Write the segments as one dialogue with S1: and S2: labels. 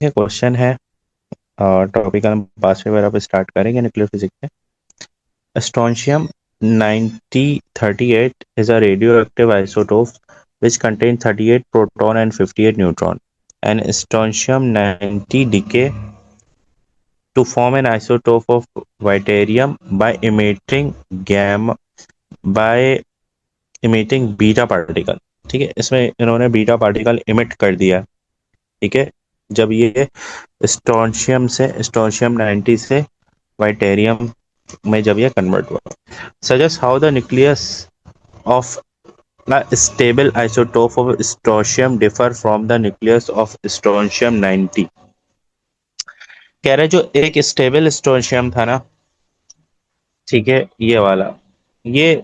S1: ये क्वेश्चन है और टॉपिक हम 5वें पैरा पे स्टार्ट करेंगे न्यूक्लियर फिजिक्स में। Strontium 9038 is a radioactive isotope which contains 38 proton and 58 neutron. And strontium 90 decay to form an isotope of deuterium by emitting beta particle. ठीक है, इसमें इन्होंने बीटा पार्टिकल इमिट कर दिया। ठीक है, जब ये स्ट्रोंशियम 90 से वाइटेरियम में जब ये कन्वर्ट हुआ। Suggest how the nucleus of a stable isotope of strontium differ from the nucleus of strontium 90। कह रहे जो एक स्टेबल स्ट्रोंशियम था ना, ठीक है, ये वाला, ये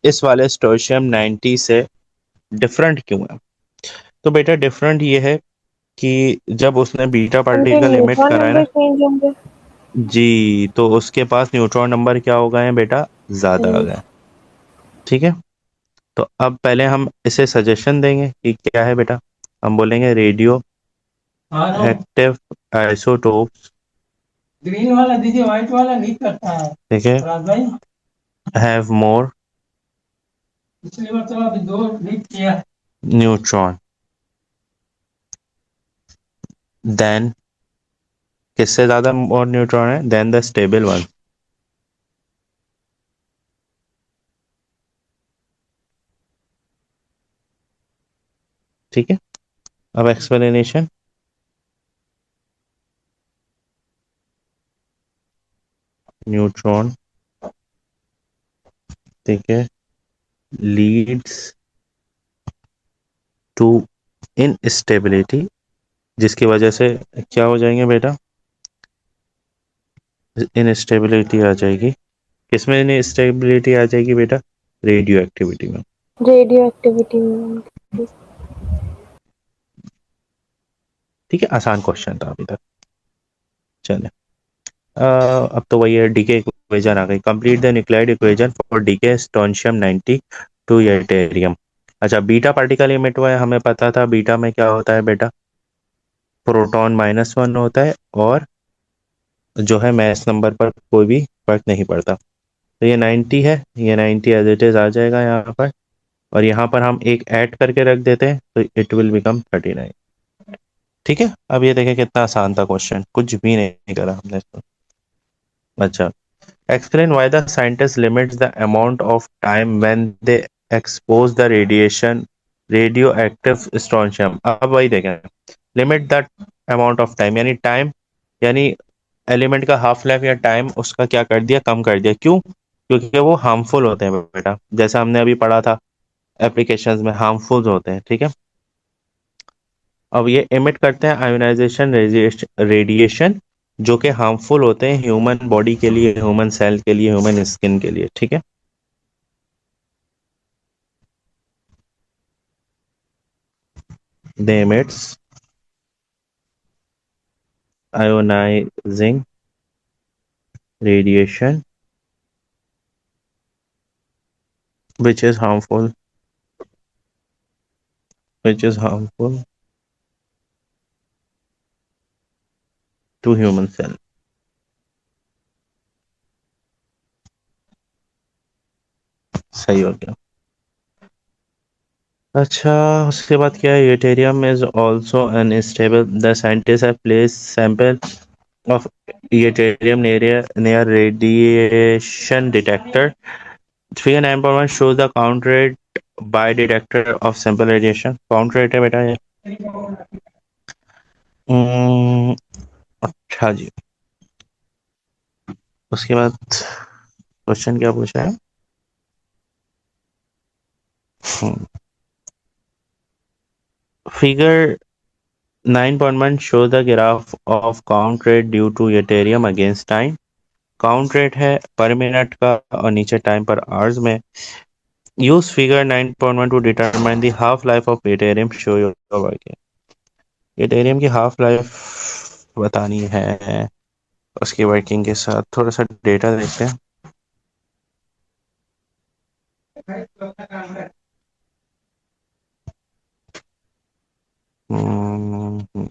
S1: इस वाले स्ट्रोंशियम 90 से डिफरेंट क्यों है? तो बेटा डिफरेंट ये है कि जब उसने बीटा
S2: उनके
S1: पार्टिकल इमिट
S2: न्यूट्रॉन
S1: करा है
S2: नंबर
S1: ना,
S2: चेंज होंगे।
S1: जी, तो उसके पास न्यूट्रॉन नंबर क्या हो गए हैं बेटा? ज्यादा आ गए। ठीक है, तो अब पहले हम इसे सजेशन देंगे कि क्या है बेटा। हम बोलेंगे रेडियो एक्टिव आइसोटोप्स,
S2: ग्रीन वाला दीजिए, व्हाइट वाला नहीं करता है
S1: ठीक है,
S2: राज भाई।
S1: हैव मोर
S2: पिछली बार तो अभी दो लीक किया।
S1: न्यूट्रॉन देन, किससे ज्यादा और न्यूट्रॉन है देन द स्टेबल वन। ठीक है, अब एक्सप्लेनेशन। न्यूट्रॉन, ठीक है, लीड्स टू इनस्टेबिलिटी, जिसकी वजह से क्या हो जाएंगे बेटा? इनस्टेबिलिटी आ जाएगी। किसमें इनस्टेबिलिटी आ जाएगी बेटा? रेडियो एक्टिविटी में।
S2: रेडियो एक्टिविटी में।
S1: ठीक है, आसान क्वेश्चन था अभी तक। चले, अब तो वही है, डीके इक्वेशन आ गई। Complete the nucleoid equation for decay strontium 90 to yttrium. अच्छा, बीटा पार्टिकल इमिट हुआ है, हमें पता था बीटा में क्या होता है बेटा? प्रोटॉन -1 होता है और जो है मैस नंबर पर कोई भी फर्क नहीं पड़ता। तो ये 90 है, ये 90 एज इट इज आ जाएगा यहाँ पर, और यहाँ पर हम एक ऐड करके रख देते हैं तो इट विल बिकम 39। ठीक है, अब ये देखें कितना आसान था क्वेश्चन, कुछ भी नहीं करा हमने इसमें। अच्छा, explain why the scientists limit the amount of time when they expose the radiation radioactive strontium। अब वही देखें, limit the amount of time यानी टाइम, यानी एलिमेंट का हाफ लाइफ या टाइम उसका क्या कर दिया? कम कर दिया। क्यों? क्योंकि वो हार्मफुल होते हैं बेटा, जैसा हमने अभी पढ़ा था एप्लीकेशंस में, हार्मफुल होते हैं। ठीक है, अब ये एमिट करते हैं आयोनाइजेशन रेडिएशन, जो कि हार्मफुल होते हैं ह्यूमन बॉडी के लिए, ह्यूमन सेल के लिए, ह्यूमन स्किन के लिए। ठीक है, they emits ionizing radiation which is harmful, which is harmful to human cell। सही हो गया। अच्छा, उसके बाद क्या है? Yttrium is also unstable, the scientist have place sample of deuterium near radiation detector। Figure 9.1 shows the count rate by detector of sample radiation। Count rate है बेटा ये। हम्म, अच्छा जी, उसके बाद क्वेश्चन क्या पूछा है? Figure 9.1 show the graph of count rate due to deuterium against time। Count rate है पर मिनट का और नीचे टाइम पर आवर्स में। Use figure 9.1 to determine the half life of deuterium। Show your work. deuterium की हाफ लाइफ बतानी है, उसकी वर्किंग के साथ थोड़ा सा डेटा देखते हैं। हम्म,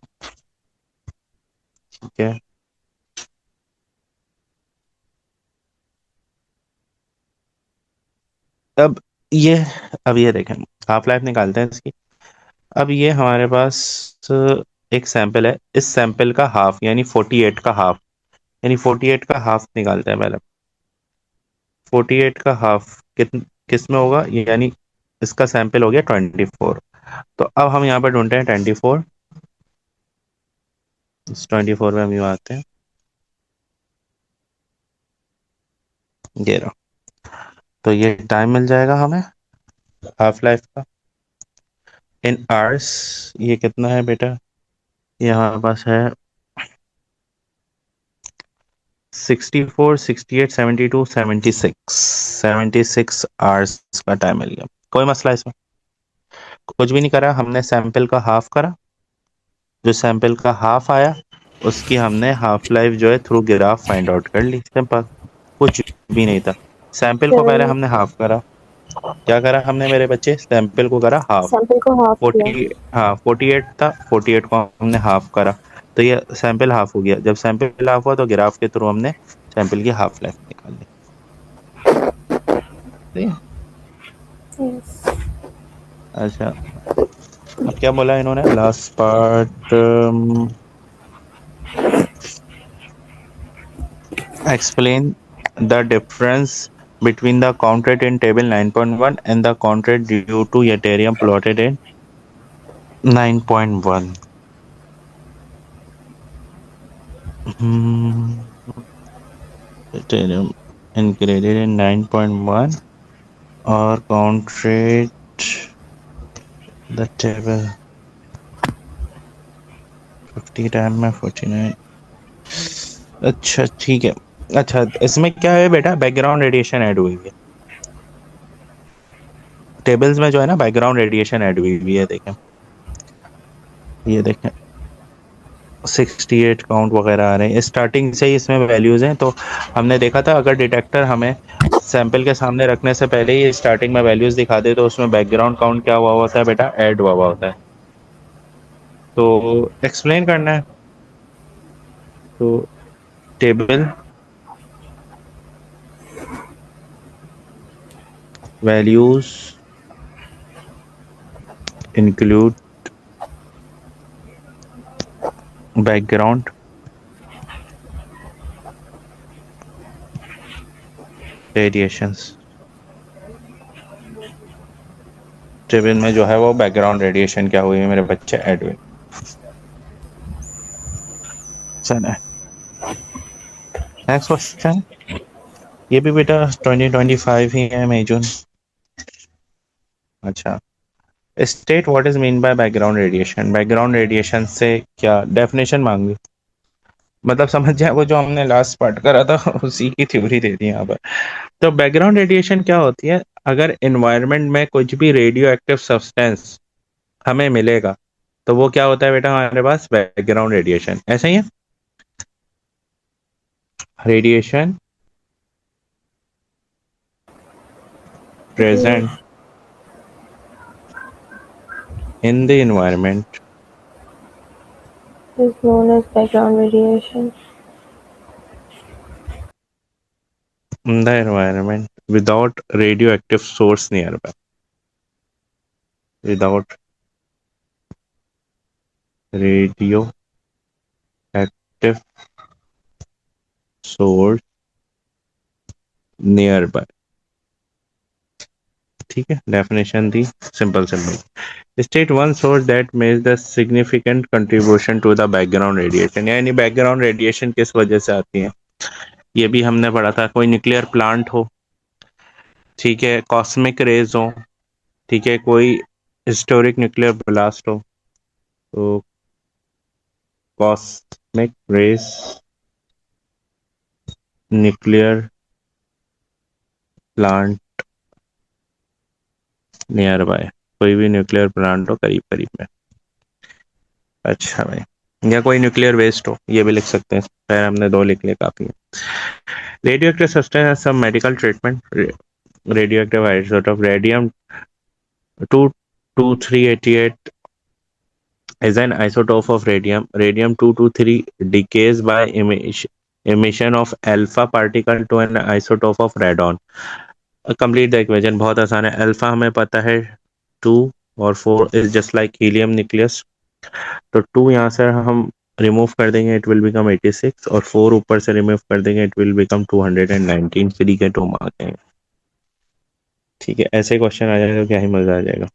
S1: ठीक है, अब ये अब ये देखें, हाफ लाइफ निकालते हैं इसकी। अब ये हमारे पास एक सैंपल है, इस सैंपल का हाफ यानी 48 का हाफ, यानी 48 का हाफ निकालते हैं पहले। 48 का हाफ किस में होगा, यानी इसका सैंपल हो गया 24। तो अब हम यहाँ पर ढूंढते हैं 24। इस 24 में हम यूँ आते हैं, ये रहा। तो ये टाइम मिल जाएगा हमें हाफ लाइफ का इन आवर्स। ये कितना है बेटा, ये हमारे पास है 64, 68, 72, 76 आवर्स का टाइम मिल गया। कोई मसला इसमें, कुछ भी नहीं करा हमने, सैंपल का हाफ करा, जो सैंपल का हाफ आया उसकी हमने हाफ लाइफ जो है थ्रू ग्राफ फाइंड आउट कर ली, सिंपल। कुछ भी नहीं था, सैंपल को पहले
S3: सर
S1: हमने हाफ करा। क्या करा हमने मेरे बच्चे, सैंपल को करा हाफ।
S3: सैंपल को हाफ किया।
S1: 40, हाँ 48 था, 48 को हमने हाफ करा, तो ये सैंपल हाफ हो गया। जब सैंपल हाफ हुआ तो ग्राफ के थ्रू हमने सैंपल की हाफ लाइफ निकाल ली। सही है?
S3: यस।
S1: अच्छा, अब क्या बोला इन्होंने last part, explain the difference between the count rate in table 9.1 and the count rate due to Ethereum plotted in 9.1. Ethereum included in 9.1 और count rate the table 50 time में 49। अच्छा ठीक है। अच्छा इसमें क्या है बेटा, बैकग्राउंड रेडिएशन ऐड हुई है टेबल्स में, जो है ना बैकग्राउंड रेडिएशन ऐड हुई है, देखें ये देखें 68 काउंट वगैरह आ रहे हैं, स्टार्टिंग से ही इसमें वैल्यूज हैं। तो हमने देखा था अगर डिटेक्टर हमें सैंपल के सामने रखने से पहले ही स्टार्टिंग में वैल्यूज दिखा दे तो उसमें बैकग्राउंड काउंट क्या हुआ होता है बेटा, ऐड हुआ होता है। तो एक्सप्लेन करना है, तो table values include background radiations. Table में जो है वो बैकग्राउंड रेडिएशन क्या हुई है मेरे बच्चे, ऐड हुई। चलो नेक्स्ट क्वेश्चन, ये भी बेटा 2025 ही है, मई जून। अच्छा, state what is mean by background radiation. Background radiation से क्या डेफिनेशन मांगी, मतलब समझ जाए वो जो हमने लास्ट पार्ट करा था उसी की थ्योरी दे दी यहाँ पर। तो बैकग्राउंड रेडिएशन क्या होती है, अगर एनवायरनमेंट में कुछ भी रेडियो एक्टिव सब्सटेंस हमें मिलेगा तो वो क्या होता है बेटा हमारे पास, बैकग्राउंड रेडिएशन। ऐसा ही है, radiation
S3: Yes,
S1: present in the environment
S3: is known as background radiation.
S1: in the environment without radioactive source nearby, without radioactive source nearby। ठीक है, डेफिनेशन दी, simple simple. State one source that makes the significant contribution to the background radiation, यानी background radiation किस वजह से आती है, ये भी हमने पढ़ा था। कोई न्यूक्लियर प्लांट हो, ठीक है, कॉस्मिक रेज हो, ठीक है, कोई हिस्टोरिक न्यूक्लियर ब्लास्ट हो, तो cosmic rays, nuclear plant near by, कोई भी न्यूक्लियर प्लांट हो करीब करीब में। अच्छा भाई, या कोई न्यूक्लियर वेस्ट हो, ये भी लिख सकते हैं, खैर हमने दो लिख लिए काफी है। रेडियो एक्टिव सब्सटेंस सब medical treatment, radio active isotope radium 22388 is an isotope of radium. Radium 223 decays by emission of alpha particle to an isotope of radon. Complete the equation. बहुत आसान है. अल्फा हमें पता है 2 और 4 is just like helium nucleus. तो 2 यहाँ से हम रिमूव कर देंगे, इट विल बिकम 86, और 4 ऊपर से रिमूव कर देंगे, इट विल बिकम 219. फ्री के 2 मार्क हैं. ठीक है, ऐसे क्वेश्चन आ जाएगा, क्या ही मजा आ जाएगा.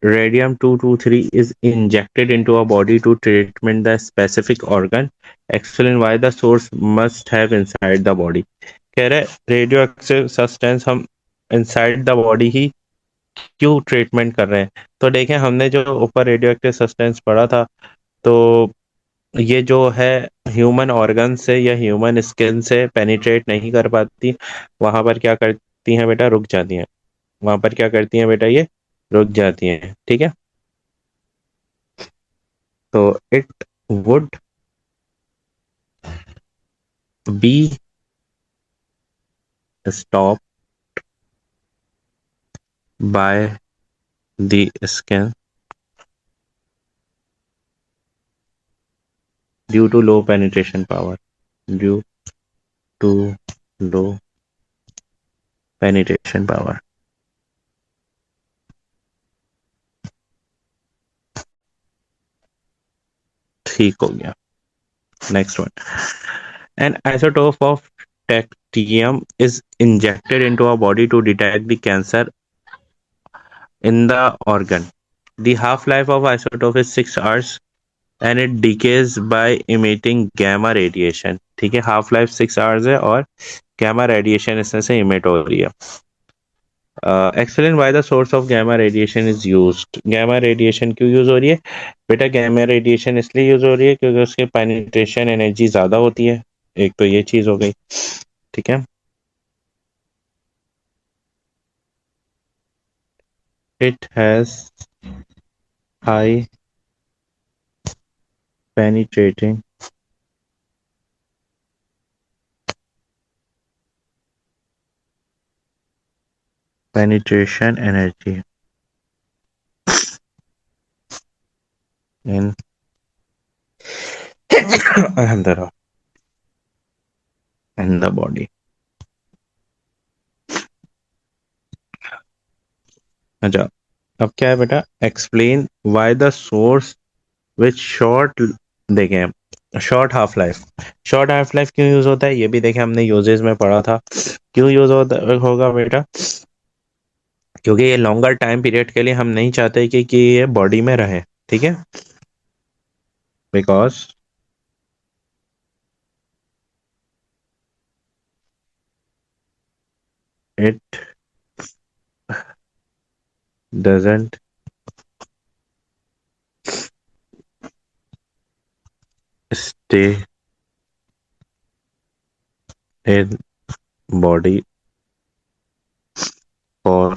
S1: Radium 223 is injected into a body to treatment the specific organ. Explain why the source must have inside the body. कह रहे रेडियो एक्टिव सब्सटेंस हम इनसाइड द बॉडी ही क्यों ट्रीटमेंट कर रहे हैं. तो देखें, हमने जो ऊपर रेडियो एक्टिव सब्सटेंस पढ़ा था, तो ये जो है ह्यूमन ऑर्गन से या ह्यूमन स्किन से पेनिट्रेट नहीं कर पाती. वहां पर क्या करती हैं बेटा, रुक जाती हैं. वहां पर क्या करती हैं बेटा, ये रुक जाती हैं. ठीक है, तो it would be stop by the skin due to low penetration power. Due to low penetration power. ठीक हो गया. Next one. An isotope of technetium is injected into a body to detect the cancer in the organ. The half-life of isotope is 6 hours and it decays by emitting gamma radiation. ठीक है, half life 6 hours है और gamma radiation इसमें से emit हो रही है. Explain why the source of gamma radiation is used. Gamma radiation क्यों यूज हो रही है बेटा? gamma radiation इसलिए यूज हो रही है क्योंकि उसकी penetration एनर्जी ज्यादा होती है. एक तो ये चीज हो गई. ठीक है, it has high penetrating penetration energy in Alhamdulillah in the body. अच्छा, अब क्या है बेटा? Explain why the source which short. देखें, short half life. Short half life क्यों यूज होता है ये भी देखें, हमने यूजेस में पढ़ा था. क्यों यूज होगा बेटा? क्योंकि ये लॉन्गर टाइम पीरियड के लिए हम नहीं चाहते कि ये बॉडी में रहे. ठीक है, because it doesn't stay in body for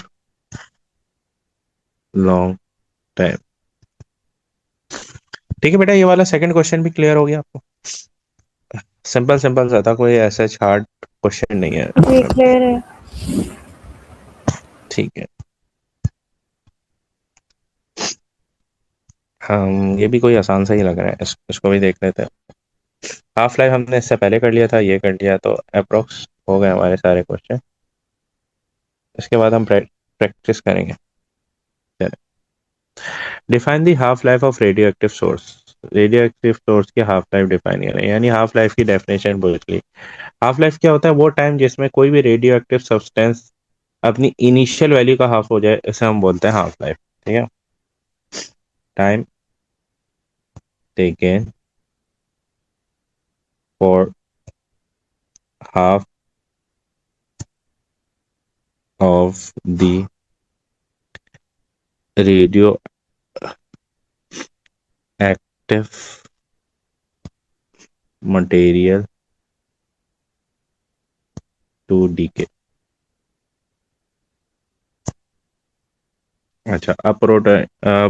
S1: long time. ठीक है बेटा, ये वाला सेकंड क्वेश्चन भी क्लियर हो गया आपको? सिंपल सिंपल सा था, कोई ऐसा हार्ड क्वेश्चन नहीं है.
S3: जी क्लियर है.
S1: ठीक है, हम ये भी कोई आसान सा ही लग रहा है, इसको भी देख लेते हैं. हाफ लाइफ हमने इससे पहले कर लिया था, ये कर लिया, तो अप्रोक्स हो गए हमारे सारे क्वेश्चन. इसके बाद हम प्रैक्टिस करेंगे. Define the half life of radio active source. Radio active source की हाफ लाइफ डिफाइन करें, यानी हाफ लाइफ की डेफिनेशन पूछ ली. हाफ लाइफ क्या होता है? वो टाइम जिसमें कोई भी रेडियो एक्टिव सब्सटेंस अपनी इनिशियल वैल्यू का हाफ हो जाए, इसे हम बोलते हैं हाफ लाइफ. ठीक है, time taken for half of the radioactive material to decay. अच्छा, अब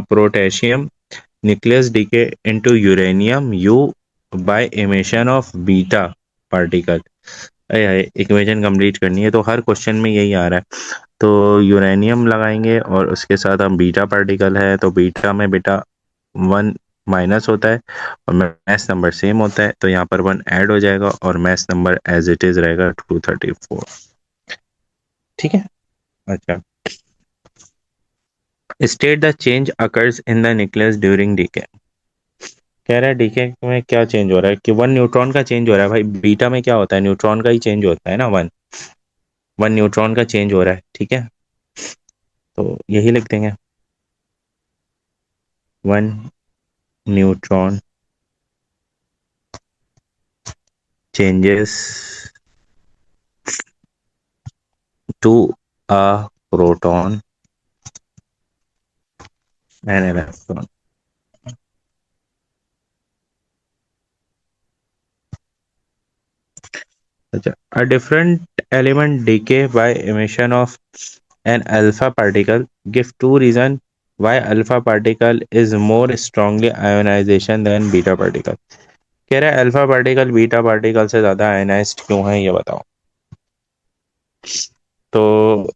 S1: potassium nucleus decay into uranium U by emission of beta particle. Equation complete करनी है, तो हर क्वेश्चन में यही आ रहा है. तो यूरेनियम लगाएंगे और उसके साथ हम बीटा पार्टिकल है, तो बीटा में बेटा 1 माइनस होता है और मैस नंबर सेम होता है, तो यहाँ पर 1 ऐड हो जाएगा और mass number as it is रहेगा 234। ठीक है। अच्छा, state the change occurs in the nucleus during decay. कह रहा है डीके में क्या चेंज हो रहा है कि 1 न्यूट्रॉन का चेंज हो रहा है। भाई बीटा में क्या होता है, न्यूट्रॉन का ही चेंज होता है ना, 1 न्यूट्रॉन का चेंज हो रहा है। ठीक है, तो यही लिख देंगे 1 neutron changes to a proton and electron. A different element decay by emission of an alpha particle. Give two reasons why alpha particle is more strongly ionization than beta particle. कह रहा है अल्फा पार्टिकल बीटा पार्टिकल से ज्यादा ionised क्यों है, ये बताओ। तो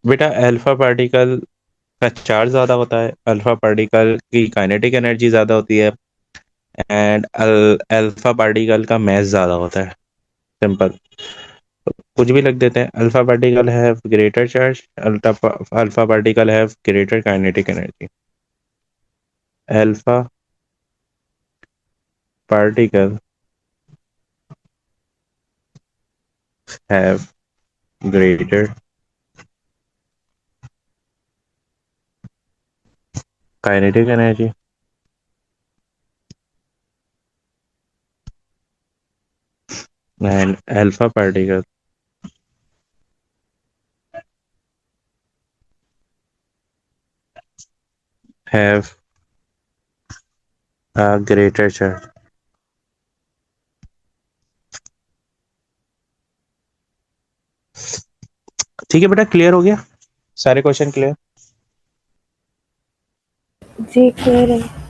S1: बेटा अल्फा पार्टिकल का चार्ज ज्यादा होता है, अल्फा पार्टिकल की काइनेटिक एनर्जी ज्यादा होती है, एंड अल्फा पार्टिकल का मास ज्यादा होता है। सिंपल, कुछ भी लिख देते हैं। Alpha particle have greater charge, alpha particle have greater kinetic energy. Alpha particle have greater kinetic energy and alpha particle have a greater charge। ठीक है बेटा, क्लियर हो गया, सारे क्वेश्चन क्लियर।
S3: जी क्लियर है।